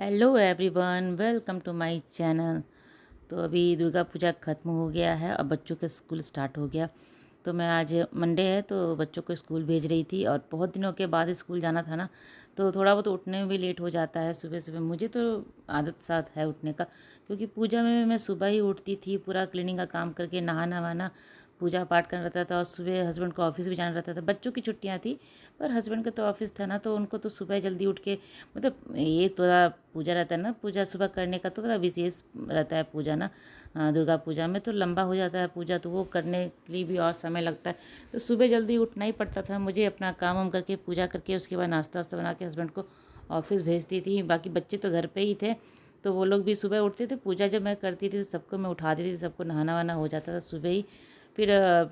Hello everyone, welcome to my channel. तो अभी दुर्गा पूजा ख़त्म हो गया है और बच्चों का स्कूल स्टार्ट हो गया। तो मैं आज मंडे है तो बच्चों को स्कूल भेज रही थी और बहुत दिनों के बाद स्कूल जाना था ना, तो थोड़ा बहुत उठने में भी लेट हो जाता है। सुबह सुबह मुझे तो आदत साथ है उठने का, क्योंकि पूजा में मैं सुबह ही उठती थी, पूरा क्लीनिंग का काम करके नहाना वहाना पूजा पाठ करना रहता था। और सुबह हस्बैंड को ऑफिस भी जाना रहता था। बच्चों की छुट्टियां थी पर हस्बैंड का तो ऑफिस था ना, तो उनको तो सुबह जल्दी उठ के मतलब ये थोड़ा पूजा रहता है ना, पूजा सुबह करने का तो थोड़ा विशेष रहता है पूजा ना। दुर्गा पूजा में तो लंबा हो जाता है पूजा, तो वो करने के लिए भी और समय लगता है। तो सुबह जल्दी उठना ही पड़ता था मुझे, अपना काम वाम करके पूजा करके उसके बाद नाश्ता वास्ता बना के हस्बैंड को ऑफिस भेजती थी। बाकी बच्चे तो घर पे ही थे, तो वो लोग भी सुबह उठते थे। पूजा जब मैं करती थी तो सबको मैं उठा देती थी, सबको नहाना वाना हो जाता था सुबह ही। फिर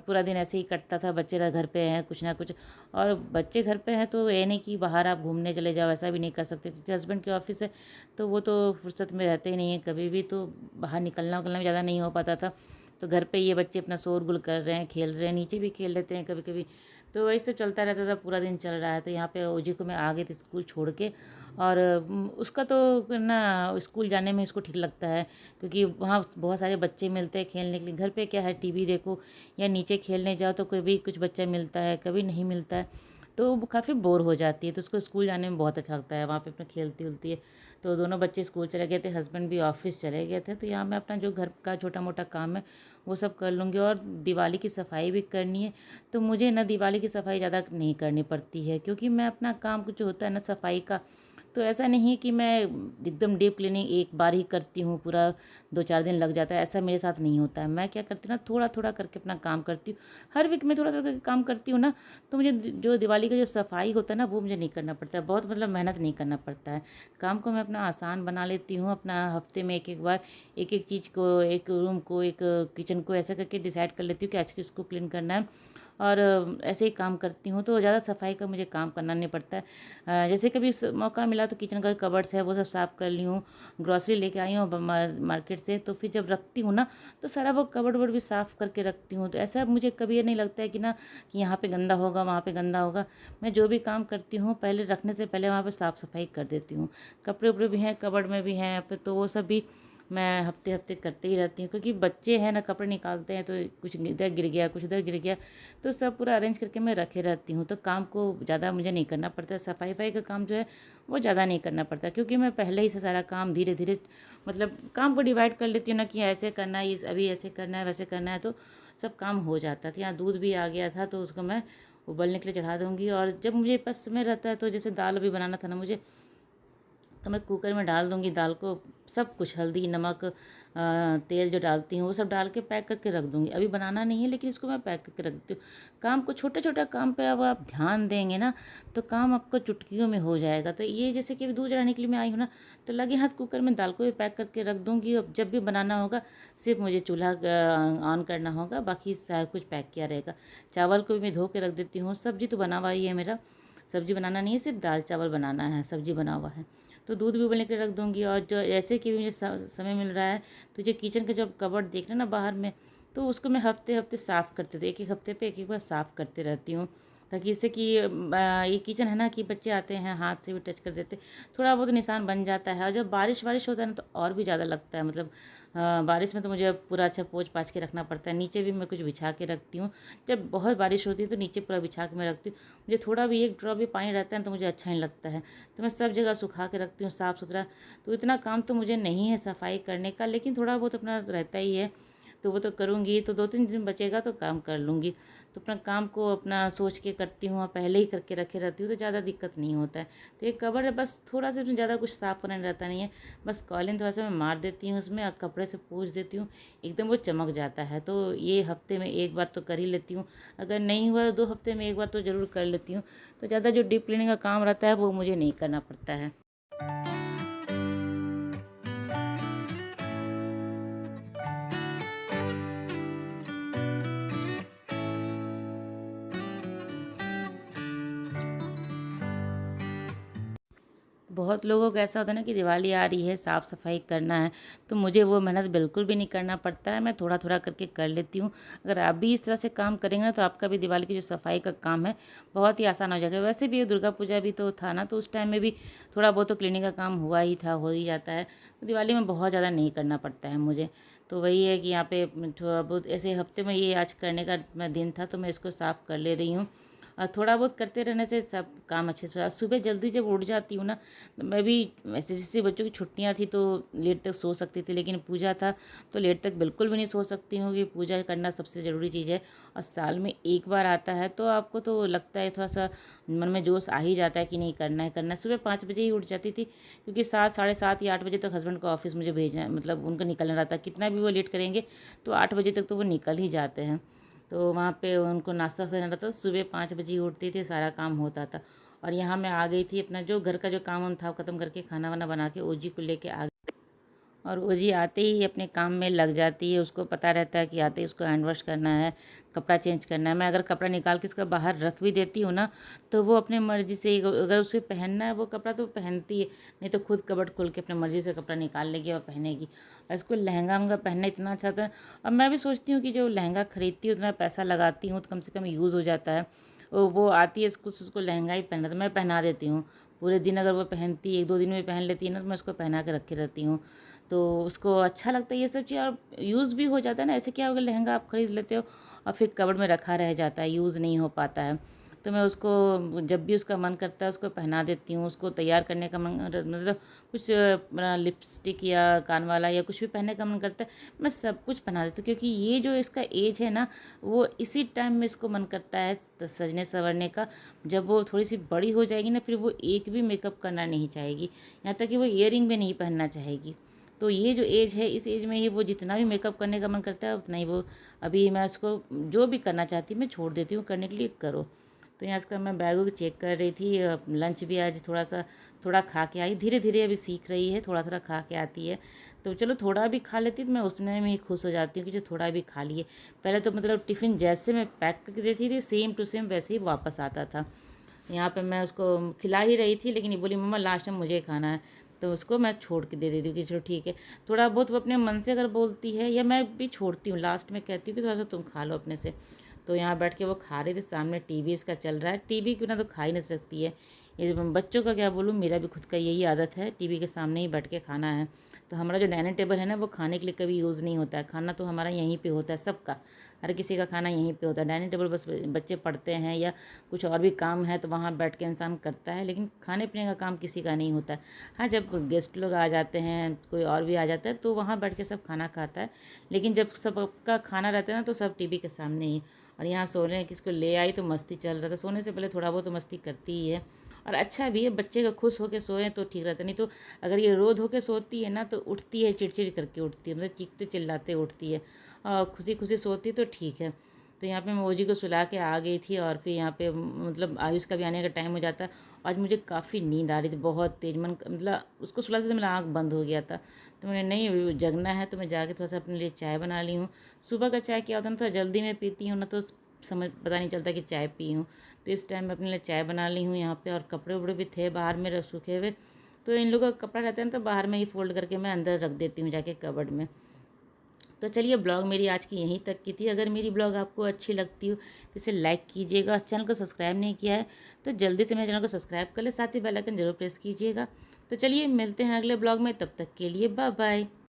पूरा दिन ऐसे ही कटता था। बच्चे घर पे हैं कुछ ना कुछ, और बच्चे घर पे हैं तो ये नहीं कि बाहर आप घूमने चले जाओ, ऐसा भी नहीं कर सकते क्योंकि हस्बैंड की ऑफिस है। तो वो तो फुर्सत में रहते ही नहीं है कभी भी, तो बाहर निकलना उकलना भी ज़्यादा नहीं हो पाता था। तो घर पे ये बच्चे अपना शोरगुल कर रहे हैं, खेल रहे हैं, नीचे भी खेल लेते हैं कभी कभी। तो वही सब चलता रहता था, पूरा दिन चल रहा है। तो यहाँ पे ओजी को मैं आ गई थी स्कूल छोड़ के। और उसका तो ना स्कूल जाने में इसको ठीक लगता है, क्योंकि वहाँ बहुत सारे बच्चे मिलते हैं खेलने के लिए। घर पे क्या है, टीवी देखो या नीचे खेलने जाओ तो कभी कुछ बच्चा मिलता है, कभी नहीं मिलता है, तो वो काफ़ी बोर हो जाती है। तो उसको स्कूल जाने में बहुत अच्छा लगता है, वहाँ पे अपना खेलती उलती है। तो दोनों बच्चे स्कूल चले गए थे, हस्बैंड भी ऑफिस चले गए थे। तो यहाँ मैं अपना जो घर का छोटा मोटा काम है वो सब कर लूँगी। और दिवाली की सफाई भी करनी है, तो मुझे ना दिवाली की सफाई ज़्यादा नहीं करनी पड़ती है, क्योंकि मैं अपना काम कुछ होता है ना सफाई का, तो ऐसा नहीं है कि मैं एकदम डीप क्लीनिंग एक बार ही करती हूँ, पूरा 2-4 दिन लग जाता है, ऐसा मेरे साथ नहीं होता है। मैं क्या करती हूँ ना, थोड़ा थोड़ा करके अपना काम करती हूँ। हर वीक में थोड़ा थोड़ा करके काम करती हूँ ना, तो मुझे जो दिवाली का जो सफाई होता है ना वो मुझे नहीं करना पड़ता है, बहुत मतलब मेहनत नहीं करना पड़ता है। काम को मैं अपना आसान बना लेती हूँ। अपना हफ्ते में एक एक बार एक एक चीज़ को, एक रूम को, एक किचन को ऐसा करके डिसाइड कर लेती हूँ कि आज किसको क्लीन करना है। और ऐसे ही काम करती हूँ, तो ज़्यादा सफाई का मुझे काम करना नहीं पड़ता है। जैसे कभी मौका मिला तो किचन का कबर्ड्स है वो सब साफ़ कर ली हूँ, ग्रॉसरी लेके आई हूँ मार्केट से, तो फिर जब रखती हूँ ना तो सारा वो कबर्ड वर्ड भी साफ़ करके रखती हूँ। तो ऐसा मुझे कभी ये नहीं लगता है कि ना कि यहाँ पे गंदा होगा वहाँ पे गंदा होगा। मैं जो भी काम करती हूँ पहले रखने से पहले वहाँ पे साफ़ सफाई कर देती हूँ। कपड़े उपड़े भी हैं कबर्ड में भी हैं तो वो सब भी मैं हफ्ते हफ्ते करते ही रहती हूँ, क्योंकि बच्चे हैं ना, कपड़े निकालते हैं तो कुछ इधर गिर गया कुछ इधर गिर गया, तो सब पूरा अरेंज करके मैं रखे रहती हूँ। तो काम को ज़्यादा मुझे नहीं करना पड़ता है। सफाई वफाई का काम जो है वो ज़्यादा नहीं करना पड़ता, क्योंकि मैं पहले ही से सारा काम धीरे धीरे मतलब काम को डिवाइड कर लेती हूँ ना, कि ऐसे करना है, इस अभी ऐसे करना है वैसे करना है, तो सब काम हो जाता था। यहाँ दूध भी आ गया था तो उसको मैं उबलने के लिए चढ़ा दूँगी। और जब मुझे पास समय रहता है, तो जैसे दाल अभी बनाना था ना मुझे, तो मैं कुकर में डाल दूँगी दाल को, सब कुछ हल्दी नमक तेल जो डालती हूँ वो सब डाल के पैक करके रख दूँगी। अभी बनाना नहीं है लेकिन इसको मैं पैक करके रख देती हूँ। काम को छोटा छोटा काम पे अब आप ध्यान देंगे ना, तो काम आपको चुटकियों में हो जाएगा। तो ये जैसे कि अभी दूध चढ़ाने के लिए मैं आई हूँ ना, तो लगे हाथ कुकर में दाल को भी पैक करके रख दूँगी। अब जब भी बनाना होगा सिर्फ मुझे चूल्हा ऑन करना होगा, बाकी सारा कुछ पैक किया रहेगा। चावल को भी मैं धो के रख देती हूँ। सब्जी तो बना हुआ ही है मेरा, सब्जी बनाना नहीं है, सिर्फ दाल चावल बनाना है, सब्जी बना हुआ है। तो दूध भी उबलने के लिए रख दूँगी। और जो ऐसे कि मुझे समय मिल रहा है, तो जो किचन का जब कबर्ड देख रहे हैं ना बाहर में, तो उसको मैं हफ्ते हफ्ते साफ़ करते थे, एक एक हफ्ते पे एक एक बार साफ़ करते रहती हूँ, ताकि इससे कि ये किचन है ना कि बच्चे आते हैं हाथ से भी टच कर देते, थोड़ा बहुत निशान बन जाता है। और जब बारिश वारिश होता है ना तो और भी ज़्यादा लगता है, मतलब बारिश में तो मुझे पूरा अच्छा पोंछ पाछ के रखना पड़ता है। नीचे भी मैं कुछ बिछा के रखती हूँ, जब बहुत बारिश होती है तो नीचे पूरा बिछा के मैं रखती हूँ। मुझे थोड़ा भी एक ड्रॉप भी पानी रहता है तो मुझे अच्छा नहीं लगता है, तो मैं सब जगह सुखा के रखती हूँ साफ़ सुथरा। तो इतना काम तो मुझे नहीं है सफाई करने का, लेकिन थोड़ा बहुत अपना रहता ही है, तो वो तो करूँगी। तो 2-3 दिन बचेगा तो काम कर लूँगी। तो अपना काम को अपना सोच के करती हूँ और पहले ही करके रखे रहती हूँ, तो ज़्यादा दिक्कत नहीं होता है। तो एक कवर है बस, थोड़ा सा इसमें ज़्यादा कुछ साफ़ करना रहता नहीं है, बस कॉलिन थोड़ा सा मैं मार देती हूँ उसमें और कपड़े से पोंछ देती हूँ, एकदम वो चमक जाता है। तो ये हफ्ते में एक बार तो कर ही लेती हूँ, अगर नहीं हुआ 2 हफ्ते में एक बार तो ज़रूर कर लेती हूँ। तो ज़्यादा जो डीप क्लीनिंग का काम रहता है वो मुझे नहीं करना पड़ता है। बहुत लोगों को ऐसा होता है ना कि दिवाली आ रही है, साफ़ सफाई करना है, तो मुझे वो मेहनत बिल्कुल भी नहीं करना पड़ता है, मैं थोड़ा थोड़ा करके कर लेती हूँ। अगर आप भी इस तरह से काम करेंगे ना, तो आपका भी दिवाली की जो सफाई का काम है बहुत ही आसान हो जाएगा। वैसे भी दुर्गा पूजा भी तो था ना, तो उस टाइम में भी थोड़ा बहुत तो क्लीनिंग का काम हुआ ही था, हो ही जाता है। तो दिवाली में बहुत ज़्यादा नहीं करना पड़ता है मुझे। तो वही है कि यहाँ पे थोड़ा बहुत ऐसे हफ्ते में ये आज करने का दिन था, तो मैं इसको साफ़ कर ले रही हूँ। और थोड़ा बहुत करते रहने से सब काम अच्छे से सुबह जल्दी जब उठ जाती हूँ ना, तो मैं भी ऐसे जैसे बच्चों की छुट्टियाँ थी तो लेट तक सो सकती थी, लेकिन पूजा था तो लेट तक बिल्कुल भी नहीं सो सकती हूँ, कि पूजा करना सबसे ज़रूरी चीज़ है। और साल में एक बार आता है तो आपको तो लगता है थोड़ा सा मन में जोश आ ही जाता है कि नहीं करना है करना है। सुबह 5 बजे ही उठ जाती थी, क्योंकि 7 साढ़े 7 या 8 बजे तक हस्बैंड को ऑफिस मुझे भेजना, मतलब उनका निकलना रहता है। कितना भी वो लेट करेंगे तो 8 बजे तक तो वो निकल ही जाते हैं। तो वहाँ पे उनको नाश्ता वास्ता देना रहता था, सुबह 5 बजे ही उठती थी, सारा काम होता था। और यहाँ मैं आ गई थी, अपना जो घर का जो काम वाम था ख़त्म करके खाना वाना बना के ओजी को लेके आ गई। और ओजी आते ही अपने काम में लग जाती है, उसको पता रहता है कि आते ही उसको हैंड वॉश करना है, कपड़ा चेंज करना है। मैं अगर कपड़ा निकाल के इसका बाहर रख भी देती हूँ ना, तो वो अपने मर्ज़ी से अगर उसे पहनना है वो कपड़ा तो पहनती है, नहीं तो खुद कबर्ड खोल के अपने मर्ज़ी से कपड़ा निकाल लेगी और पहनेगी। और इसको लहंगा वहंगा पहनना इतना अच्छा था। अब मैं भी सोचती हूँ कि जो लहंगा खरीदती हूँ, उतना पैसा लगाती हूँ, तो कम से कम यूज़ हो जाता है। वो आती है उसको लहंगा ही पहनना, तो मैं पहना देती हूँ। पूरे दिन अगर वो पहनती है, 1-2 दिन में पहन लेती है ना, तो मैं उसको पहना के रखे रहती हूँ। तो उसको अच्छा लगता है ये सब चीज़, और यूज़ भी हो जाता है ना। ऐसे क्या होगा, लहंगा आप खरीद लेते हो और फिर कबर्ड में रखा रह जाता है, यूज़ नहीं हो पाता है। तो मैं उसको जब भी उसका मन करता है उसको पहना देती हूँ। उसको तैयार करने का मन, मतलब कुछ लिपस्टिक या कान वाला या कुछ भी पहनने का मन करता है, मैं सब कुछ पहना देती हूँ। क्योंकि ये जो इसका एज है ना, वो इसी टाइम में इसको मन करता है सजने संवरने का। जब वो थोड़ी सी बड़ी हो जाएगी ना, फिर वो एक भी मेकअप करना नहीं चाहेगी, यहाँ तक कि वो ईयरिंग भी नहीं पहनना चाहेगी। तो ये जो एज है, इस एज में ही वो जितना भी मेकअप करने का मन करता है उतना ही वो, अभी मैं उसको जो भी करना चाहती हूँ मैं छोड़ देती हूँ करने के लिए, करो। तो यहाँ इसका मैं बैग चेक कर रही थी। लंच भी आज थोड़ा खा के आई, धीरे धीरे अभी सीख रही है, थोड़ा थोड़ा खा के आती है। तो चलो थोड़ा भी खा लेती तो मैं उसमें में ही खुश हो जाती हूँ कि जो थोड़ा भी खा लिए। पहले तो मतलब टिफ़िन जैसे मैं पैक करके देती थी, सेम टू सेम वैसे ही वापस आता था। यहाँ पे मैं उसको खिला ही रही थी, लेकिन ये बोली मम्मा लास्ट में मुझे खाना है, तो उसको मैं छोड़ के दे देती हूँ कि चलो ठीक है। थोड़ा बहुत वो अपने मन से अगर बोलती है, या मैं भी छोड़ती हूँ, लास्ट में कहती हूँ कि थोड़ा सा तुम खा लो अपने से। तो यहाँ बैठ के वो खा रही थी, सामने टीवी इसका चल रहा है, टीवी के बिना तो खा ही नहीं सकती है। ये बच्चों का क्या बोलूँ, मेरा भी खुद का यही आदत है, टीवी के सामने ही बैठ के खाना है। तो हमारा जो डाइनिंग टेबल है ना, वो खाने के लिए कभी यूज़ नहीं होता है, खाना तो हमारा यहीं पे होता है सबका। हर किसी का खाना यहीं पे होता है। डाइनिंग टेबल बस बच्चे पढ़ते हैं या कुछ और भी काम है तो वहाँ बैठ के इंसान करता है, लेकिन खाने पीने का काम किसी का नहीं होता है। हाँ, जब गेस्ट लोग आ जाते हैं, कोई और भी आ जाता है, तो वहाँ बैठ के सब खाना खाता है। लेकिन जब सबका खाना रहता है ना, तो सब टीवी के सामने ही। और यहाँ सोने किसको ले आई तो मस्ती चल रहा था, सोने से पहले थोड़ा बहुत तो मस्ती करती ही है। और अच्छा भी है, बच्चे का खुश होकर सोए तो ठीक रहता है। नहीं तो अगर ये रोध होकर सोती है ना, तो उठती है चिड़चिड़ करके उठती है, मतलब चीखते चिल्लाते उठती है। और खुशी खुशी सोती तो ठीक है। तो यहाँ पे मैं ओजी को सुला के आ गई थी, और फिर यहाँ पे मतलब आयुष का भी आने का टाइम हो जाता है। आज मुझे काफ़ी नींद आ रही थी, बहुत तेज मन, मतलब उसको सुलाते तो मेरा आँख बंद हो गया था। तो मैंने नहीं जगना है, तो मैं जाके थोड़ा सा अपने लिए चाय बना ली हूँ। सुबह का चाय क्या होता है ना, थोड़ा जल्दी में पीती हूँ ना, तो समझ पता नहीं चलता कि चाय पी हूँ। तो इस टाइम मैं अपने लिए चाय बना ली हूँ यहाँ पे। और कपड़े उपड़े भी थे बाहर में सूखे हुए, तो इन लोगों का कपड़ा रहता है ना, तो बाहर में ही फोल्ड करके मैं अंदर रख देती हूँ जाके कबर्ड में। तो चलिए, ब्लॉग मेरी आज की यहीं तक की थी। अगर मेरी ब्लॉग आपको अच्छी लगती हो तो इसे लाइक कीजिएगा। चैनल को सब्सक्राइब नहीं किया है तो जल्दी से मेरे चैनल को सब्सक्राइब कर ले, साथ ही बेल आइकन जरूर प्रेस कीजिएगा। तो चलिए मिलते हैं अगले ब्लॉग में, तब तक के लिए बाय बाय।